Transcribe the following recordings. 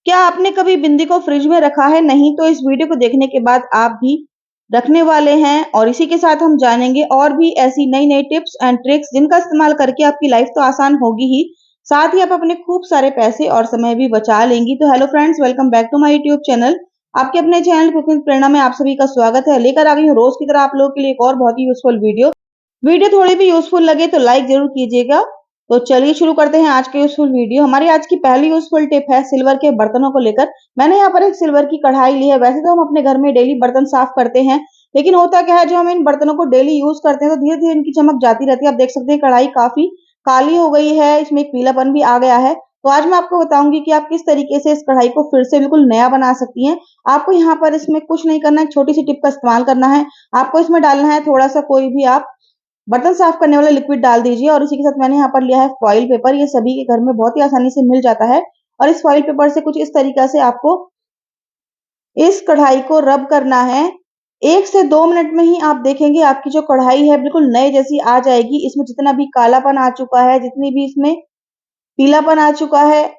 क्या आपने कभी बिंदी को फ्रिज में रखा है? नहीं तो इस वीडियो को देखने के बाद आप भी रखने वाले हैं और इसी के साथ हम जानेंगे और भी ऐसी नई-नई टिप्स एंड ट्रिक्स जिनका इस्तेमाल करके आपकी लाइफ तो आसान होगी ही, साथ ही आप अपने खूब सारे पैसे और समय भी बचा लेंगी। तो hello friends, welcome back to my YouTube channel. आपके अपने चैनल कुकिंग प्रेरणा में आप सभी का स्वागत है। लेकर आ गई हूँ रोज की तरह आप लोगों के लिए एक और बहुत ही यूजफुल वीडियो। वीडियो थोड़ी भी यूजफुल लगे तो लाइक जरूर कीजिएगा। तो चलिए शुरू करते हैं आज के यूजफुल वीडियो। हमारी आज की पहली यूजफुल टिप है सिल्वर के बर्तनों को लेकर। मैंने यहाँ पर एक सिल्वर की कढ़ाई ली है। वैसे तो हम अपने घर में डेली बर्तन साफ करते हैं, लेकिन होता क्या है, जो हम इन बर्तनों को डेली यूज करते हैं तो धीरे धीरे इनकी चमक जाती रहती है। आप देख सकते हैं कढ़ाई काफी काली हो गई है, इसमें एक पीलापन भी आ गया है। तो आज मैं आपको बताऊंगी कि आप किस तरीके से इस कढ़ाई को फिर से बिल्कुल नया बना सकती हैं। आपको यहाँ पर इसमें कुछ नहीं करना है, एक छोटी सी टिप का इस्तेमाल करना है। आपको इसमें डालना है थोड़ा सा कोई भी आप बर्तन साफ करने वाला लिक्विड डाल दीजिए और इसी के साथ मैंने यहाँ पर लिया है फॉइल पेपर। ये सभी के घर में बहुत ही आसानी से मिल जाता है और इस फॉइल पेपर से कुछ इस तरीका से आपको इस कढ़ाई को रब करना है। 1 से 2 मिनट में ही आप देखेंगे आपकी जो कढ़ाई है बिल्कुल नए जैसी आ जाएगी। इसमें जितना भी कालापन आ चुका है, जितनी भी इसमें पीलापन आ चुका है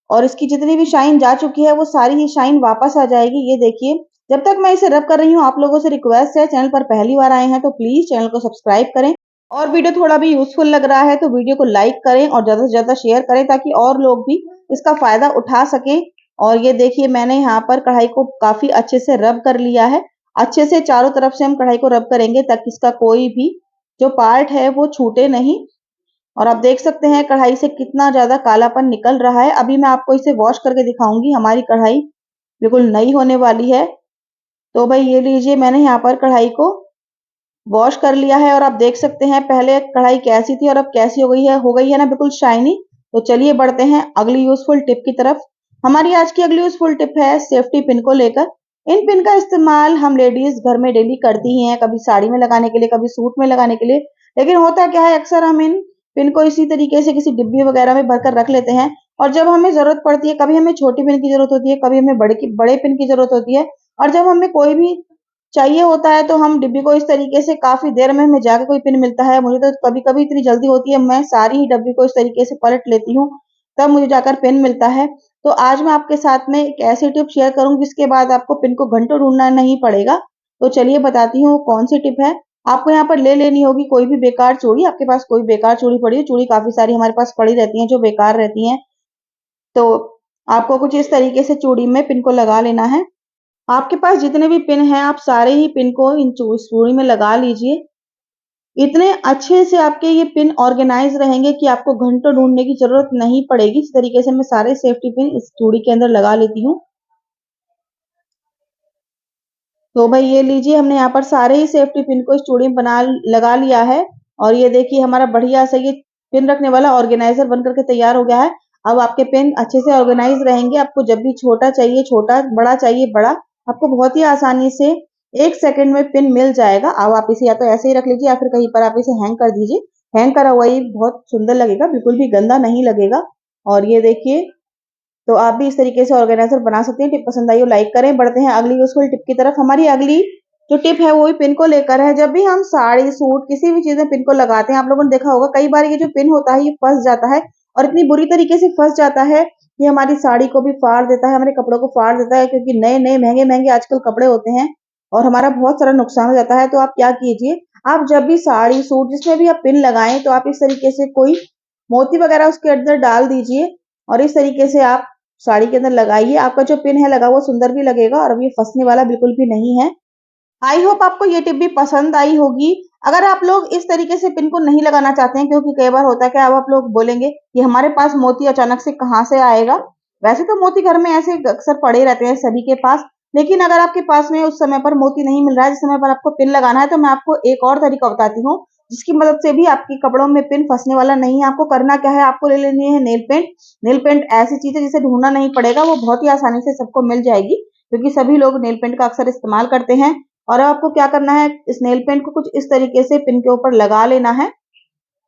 और इसकी जितनी भी शाइन जा चुकी है वो सारी ही शाइन वापस आ जाएगी। ये देखिए, जब तक मैं इसे रब कर रही हूँ आप लोगों से रिक्वेस्ट है, चैनल पर पहली बार आए हैं तो प्लीज चैनल को सब्सक्राइब करें और वीडियो थोड़ा भी यूजफुल लग रहा है तो वीडियो को लाइक करें और ज्यादा से ज्यादा शेयर करें ताकि और लोग भी इसका फायदा उठा सकें। और ये देखिए, मैंने यहाँ पर कढ़ाई को काफी अच्छे से रब कर लिया है। अच्छे से चारों तरफ से हम कढ़ाई को रब करेंगे ताकि इसका कोई भी जो पार्ट है वो छूटे नहीं। और आप देख सकते हैं कढ़ाई से कितना ज्यादा कालापन निकल रहा है। अभी मैं आपको इसे वॉश करके दिखाऊंगी। हमारी कढ़ाई बिल्कुल नई होने वाली है। तो भाई ये लीजिए, मैंने यहाँ पर कढ़ाई को वॉश कर लिया है और आप देख सकते हैं पहले कढ़ाई कैसी थी और अब कैसी हो गई है ना, बिल्कुल शाइनी। तो चलिए बढ़ते हैं अगली यूजफुल टिप की तरफ। हमारी आज की अगली यूजफुल टिप है सेफ्टी पिन को लेकर। इन पिन का इस्तेमाल हम लेडीज घर में डेली करती ही हैं, कभी साड़ी में लगाने के लिए, कभी सूट में लगाने के लिए। लेकिन होता क्या है, अक्सर हम इन पिन को इसी तरीके से किसी डिब्बी वगैरह में भरकर रख लेते हैं और जब हमें जरूरत पड़ती है, कभी हमें छोटी पिन की जरूरत होती है, कभी हमें बड़े पिन की जरूरत होती है, और जब हमें कोई भी चाहिए होता है तो हम डिब्बी को इस तरीके से काफी देर में हमें जाके कोई पिन मिलता है। मुझे तो कभी कभी इतनी जल्दी होती है, मैं सारी ही डब्बी को इस तरीके से पलट लेती हूँ, तब मुझे जाकर पिन मिलता है। तो आज मैं आपके साथ में एक ऐसी टिप शेयर करूंगी जिसके बाद आपको पिन को घंटों ढूंढना नहीं पड़ेगा। तो चलिए बताती हूँ कौन सी टिप है। आपको यहाँ पर ले लेनी होगी कोई भी बेकार चूड़ी। आपके पास कोई बेकार चूड़ी पड़ी है, चूड़ी काफी सारी हमारे पास पड़ी रहती है जो बेकार रहती है, तो आपको कुछ इस तरीके से चूड़ी में पिन को लगा लेना है। आपके पास जितने भी पिन हैं आप सारे ही पिन को इन चूड़ी में लगा लीजिए। इतने अच्छे से आपके ये पिन ऑर्गेनाइज रहेंगे कि आपको घंटों ढूंढने की जरूरत नहीं पड़ेगी। इस तरीके से मैं सारे सेफ्टी पिन इस चूड़ी के अंदर लगा लेती हूँ। तो भाई ये लीजिए, हमने यहाँ पर सारे ही सेफ्टी पिन को इस चूड़ी में बना लगा लिया है और ये देखिए हमारा बढ़िया सा ये पिन रखने वाला ऑर्गेनाइजर बन करके तैयार हो गया है। अब आपके पिन अच्छे से ऑर्गेनाइज रहेंगे। आपको जब भी छोटा चाहिए छोटा, बड़ा चाहिए बड़ा, आपको बहुत ही आसानी से 1 सेकंड में पिन मिल जाएगा। अब आप इसे या तो ऐसे ही रख लीजिए या फिर कहीं पर आप इसे हैंग कर दीजिए। हैंग करा हुआ ही बहुत सुंदर लगेगा, बिल्कुल भी गंदा नहीं लगेगा। और ये देखिए, तो आप भी इस तरीके से ऑर्गेनाइजर बना सकते हैं। टिप पसंद आई हो लाइक करें। बढ़ते हैं अगली यूजफुल टिप की तरफ। हमारी अगली जो टिप है वो भी पिन को लेकर है। जब भी हम साड़ी, सूट, किसी भी चीज में पिन को लगाते हैं, आप लोगों ने देखा होगा कई बार ये जो पिन होता है ये फंस जाता है और इतनी बुरी तरीके से फंस जाता है कि हमारी साड़ी को भी फाड़ देता है, हमारे कपड़ों को फाड़ देता है, क्योंकि नए नए महंगे महंगे आजकल कपड़े होते हैं और हमारा बहुत सारा नुकसान हो जाता है। तो आप क्या कीजिए, आप जब भी साड़ी, सूट, जिसमें भी आप पिन लगाएं तो आप इस तरीके से कोई मोती वगैरह उसके अंदर डाल दीजिए और इस तरीके से आप साड़ी के अंदर लगाइए। आपका जो पिन है लगा हुआ सुंदर भी लगेगा और अब ये फंसने वाला बिल्कुल भी नहीं है। आई होप आपको ये टिप भी पसंद आई होगी। अगर आप लोग इस तरीके से पिन को नहीं लगाना चाहते हैं, क्योंकि कई बार होता है कि अब आप लोग बोलेंगे कि हमारे पास मोती अचानक से कहाँ से आएगा। वैसे तो मोती घर में ऐसे अक्सर पड़े रहते हैं सभी के पास, लेकिन अगर आपके पास में उस समय पर मोती नहीं मिल रहा है, जिस समय पर आपको पिन लगाना है, तो मैं आपको एक और तरीका बताती हूँ जिसकी मदद से भी आपके कपड़ों में पिन फंसने वाला नहीं है। आपको करना क्या है, आपको ले लेनी है नेल पेंट। नेल पेंट ऐसी चीज है जिसे ढूंढना नहीं पड़ेगा, वो बहुत ही आसानी से सबको मिल जाएगी क्योंकि सभी लोग नेल पेंट का अक्सर इस्तेमाल करते हैं। और अब आपको क्या करना है, इस नेल पेंट को कुछ इस तरीके से पिन के ऊपर लगा लेना है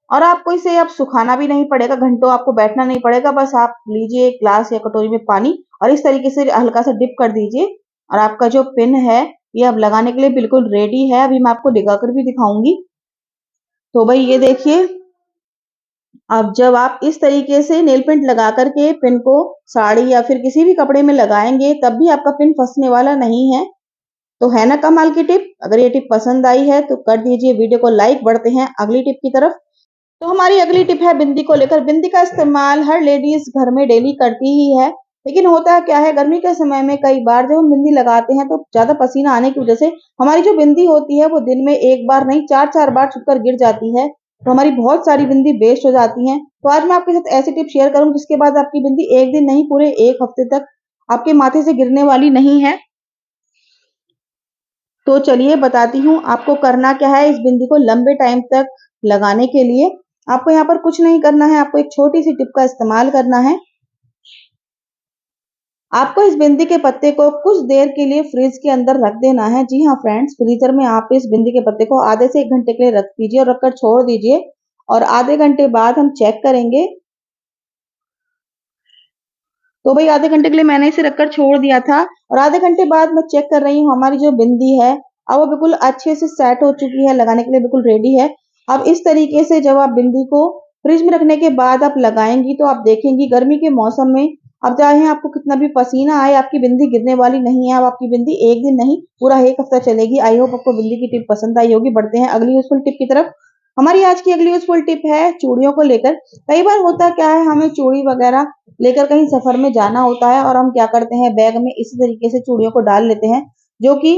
और आपको इसे अब सुखाना भी नहीं पड़ेगा, घंटों आपको बैठना नहीं पड़ेगा। बस आप लीजिए एक ग्लास या कटोरी में पानी और इस तरीके से हल्का सा डिप कर दीजिए और आपका जो पिन है ये अब लगाने के लिए बिल्कुल रेडी है। अभी मैं आपको लगाकर भी दिखाऊंगी। तो भाई ये देखिए, अब जब आप इस तरीके से नेल पेंट लगा करके पिन को साड़ी या फिर किसी भी कपड़े में लगाएंगे तब भी आपका पिन फंसने वाला नहीं है। तो है ना कमाल की टिप। अगर ये टिप पसंद आई है तो कर दीजिए वीडियो को लाइक। बढ़ते हैं अगली टिप की तरफ। तो हमारी अगली टिप है बिंदी को लेकर। बिंदी का इस्तेमाल हर लेडीज घर में डेली करती ही है, लेकिन होता क्या है गर्मी के समय में कई बार जब हम बिंदी लगाते हैं तो ज्यादा पसीना आने की वजह से हमारी जो बिंदी होती है वो दिन में एक बार नहीं चार चार बार छुपकर गिर जाती है। तो हमारी बहुत सारी बिंदी वेस्ट हो जाती है। तो आज मैं आपके साथ ऐसी टिप शेयर करूँ जिसके बाद आपकी बिंदी एक दिन नहीं पूरे एक हफ्ते तक आपके माथे से गिरने वाली नहीं है। तो चलिए बताती हूँ आपको करना क्या है इस बिंदी को लंबे टाइम तक लगाने के लिए। आपको यहाँ पर कुछ नहीं करना है, आपको एक छोटी सी टिप का इस्तेमाल करना है। आपको इस बिंदी के पत्ते को कुछ देर के लिए फ्रिज के अंदर रख देना है। जी हाँ फ्रेंड्स, फ्रीजर में आप इस बिंदी के पत्ते को आधे से 1 घंटे के लिए रख दीजिए और रखकर छोड़ दीजिए। और आधे घंटे बाद हम चेक करेंगे। तो भाई आधे घंटे के लिए मैंने इसे रखकर छोड़ दिया था और आधे घंटे बाद मैं चेक कर रही हूँ हमारी जो बिंदी है अब वो बिल्कुल अच्छे से सेट हो चुकी है, लगाने के लिए बिल्कुल रेडी है। अब इस तरीके से जब आप बिंदी को फ्रिज में रखने के बाद आप लगाएंगी तो आप देखेंगी गर्मी के मौसम में अब चाहे आपको कितना भी पसीना आए आपकी बिंदी गिरने वाली नहीं है। अब आपकी बिंदी एक दिन नहीं पूरा एक हफ्ता चलेगी। आई होप आपको बिंदी की टिप पसंद आई होगी। बढ़ते हैं अगली यूजफुल टिप की तरफ। हमारी आज की अगली यूजफुल टिप है चूड़ियों को लेकर। कई बार होता क्या है हमें चूड़ी वगैरह लेकर कहीं सफर में जाना होता है और हम क्या करते हैं बैग में इसी तरीके से चूड़ियों को डाल लेते हैं, जो कि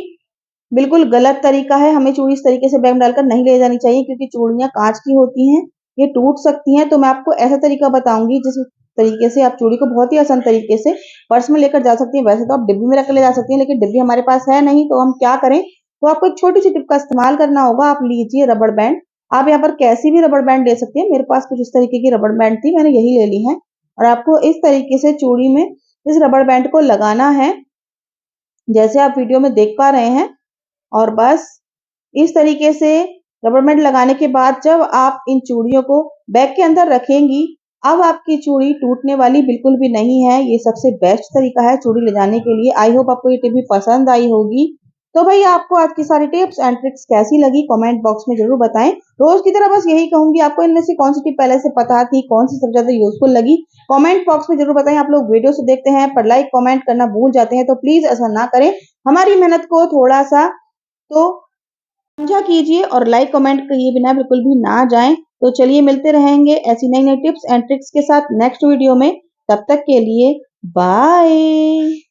बिल्कुल गलत तरीका है। हमें चूड़ी इस तरीके से बैग में डालकर नहीं ले जानी चाहिए क्योंकि चूड़ियां कांच की होती हैं, ये टूट सकती हैं। तो मैं आपको ऐसा तरीका बताऊंगी जिस तरीके से आप चूड़ी को बहुत ही आसान तरीके से पर्स में लेकर जा सकती हैं। वैसे तो आप डिब्बी में रख ले जा सकती हैं, लेकिन डिब्बी हमारे पास है नहीं, तो हम क्या करें। तो आपको एक छोटी सी टिप का इस्तेमाल करना होगा। आप लीजिए रबड़ बैंड। आप यहाँ पर कैसी भी रबड़ बैंड ले सकती हैं। मेरे पास कुछ इस तरीके की रबड़ बैंड थी, मैंने यही ले ली है। और आपको इस तरीके से चूड़ी में इस रबड़ बैंड को लगाना है जैसे आप वीडियो में देख पा रहे हैं। और बस इस तरीके से रबर बैंड लगाने के बाद जब आप इन चूड़ियों को बैग के अंदर रखेंगी अब आपकी चूड़ी टूटने वाली बिल्कुल भी नहीं है। ये सबसे बेस्ट तरीका है चूड़ी ले जाने के लिए। आई होप आपको ये टिप भी पसंद आई होगी। तो भाई आपको आज की सारी टिप्स एंड ट्रिक्स कैसी लगी कमेंट बॉक्स में जरूर बताएं। रोज की तरह बस यही कहूंगी आपको इनमें से कौन सी टिप पहले से पता थी, कौन सी सबसे ज्यादा यूजफुल लगी, कमेंट बॉक्स में जरूर बताएं। आप लोग वीडियो से देखते हैं पर लाइक कमेंट करना भूल जाते हैं, तो प्लीज ऐसा ना करें। हमारी मेहनत को थोड़ा सा तो समझा कीजिए और लाइक कमेंट किए बिना बिल्कुल भी ना जाएं। तो चलिए मिलते रहेंगे ऐसी नई नई टिप्स एंड ट्रिक्स के साथ नेक्स्ट वीडियो में। तब तक के लिए बाय।